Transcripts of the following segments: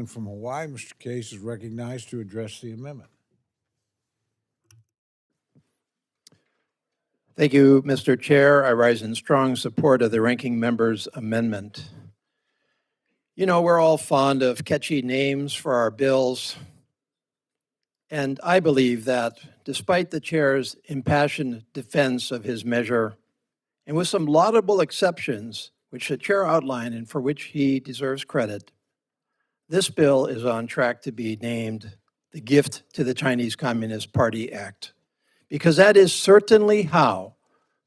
From Hawaii, Mr. Case is recognized to address the amendment. Thank you, Mr. Chair. I rise in strong support of the ranking member's amendment. You know, we're all fond of catchy names for our bills, and I believe that despite the chair's impassioned defense of his measure, and with some laudable exceptions, which the chair outlined and for which he deserves credit, this bill is on track to be named the Gift to the Chinese Communist Party Act, because that is certainly how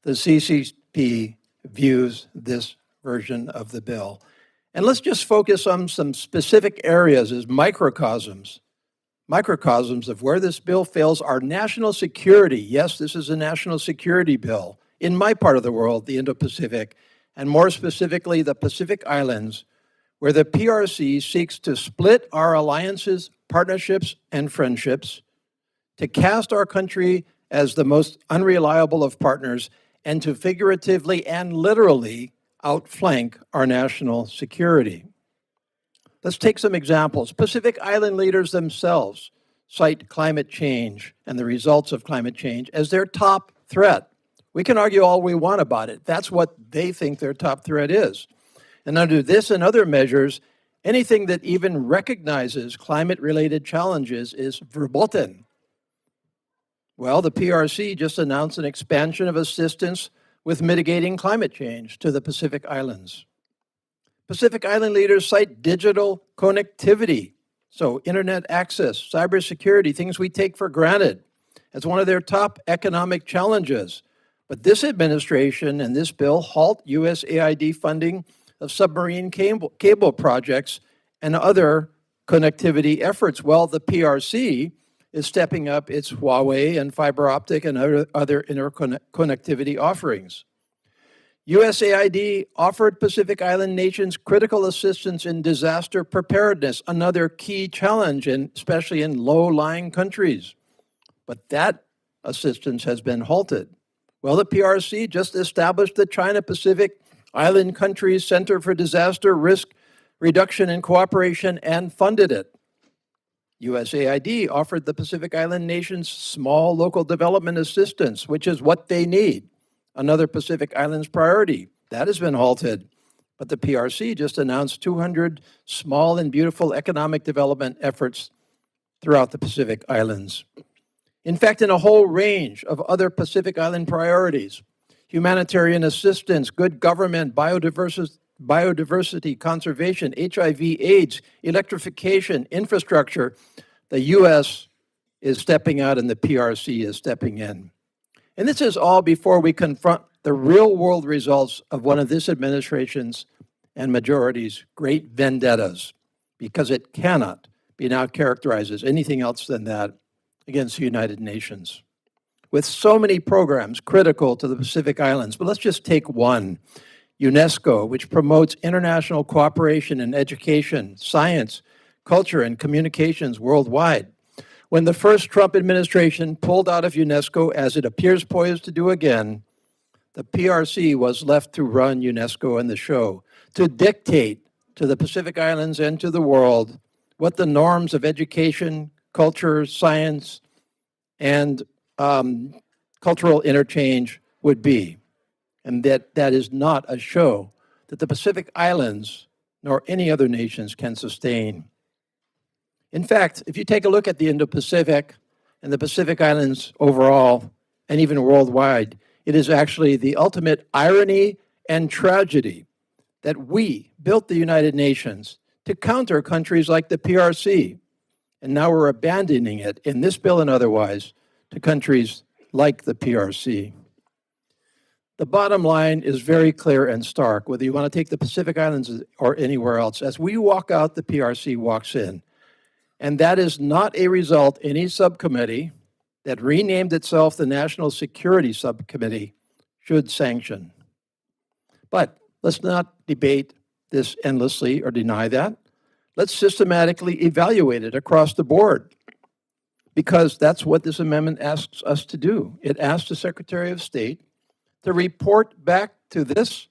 the CCP views this version of the bill. And let's just focus on some specific areas as microcosms. Microcosms of where this bill fails are national security. Yes, this is a national security bill in my part of the world, the Indo-Pacific, and more specifically the Pacific Islands, where the PRC seeks to split our alliances, partnerships, and friendships, to cast our country as the most unreliable of partners, and to figuratively and literally outflank our national security. Let's take some examples. Pacific Island leaders themselves cite climate change and the results of climate change as their top threat. We can argue all we want about it. That's what they think their top threat is. And under this and other measures, anything that even recognizes climate-related challenges is verboten. Well, the PRC just announced an expansion of assistance with mitigating climate change to the Pacific Islands. Pacific Island leaders cite digital connectivity, so internet access, cybersecurity, things we take for granted, as one of their top economic challenges. But this administration and this bill halt USAID funding of submarine cable projects and other connectivity efforts. Well, the PRC is stepping up its Huawei and fiber optic and other interconnectivity offerings. USAID offered Pacific Island nations critical assistance in disaster preparedness, another key challenge, especially in low-lying countries. But that assistance has been halted. Well, the PRC just established the China-Pacific Island Countries Center for Disaster Risk Reduction and Cooperation and funded it. USAID offered the Pacific Island nations small local development assistance, which is what they need, another Pacific Islands priority. That has been halted. But the PRC just announced 200 small and beautiful economic development efforts throughout the Pacific Islands. In fact, in a whole range of other Pacific Island priorities, humanitarian assistance, good government, biodiversity conservation, HIV/AIDS, electrification, infrastructure, the U.S. is stepping out and the PRC is stepping in. And this is all before we confront the real-world results of one of this administration's and majority's great vendettas, because it cannot be now characterized as anything else than that against the United Nations. With so many programs critical to the Pacific Islands, but let's just take one. UNESCO, which promotes international cooperation in education, science, culture, and communications worldwide. When the first Trump administration pulled out of UNESCO, as it appears poised to do again, the PRC was left to run UNESCO and the show, to dictate to the Pacific Islands and to the world what the norms of education, culture, science, and cultural interchange would be. And that is not a show that the Pacific Islands nor any other nations can sustain. In fact, if you take a look at the Indo-Pacific and the Pacific Islands overall, and even worldwide, it is actually the ultimate irony and tragedy that we built the United Nations to counter countries like the PRC, and now we're abandoning it in this bill and otherwise to countries like the PRC. The bottom line is very clear and stark, whether you want to take the Pacific Islands or anywhere else. As we walk out, the PRC walks in. And that is not a result any subcommittee that renamed itself the National Security Subcommittee should sanction. But let's not debate this endlessly or deny that. Let's systematically evaluate it across the board, because that's what this amendment asks us to do. It asks the Secretary of State to report back to this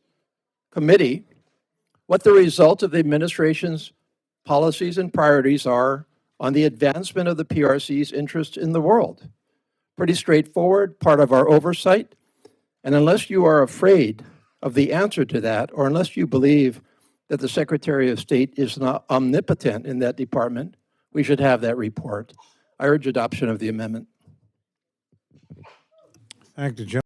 committee what the result of the administration's policies and priorities are on the advancement of the PRC's interest in the world. Pretty straightforward, part of our oversight. And unless you are afraid of the answer to that, or unless you believe that the Secretary of State is not omnipotent in that department, we should have that report. I urge adoption of the amendment. Thank the gentleman.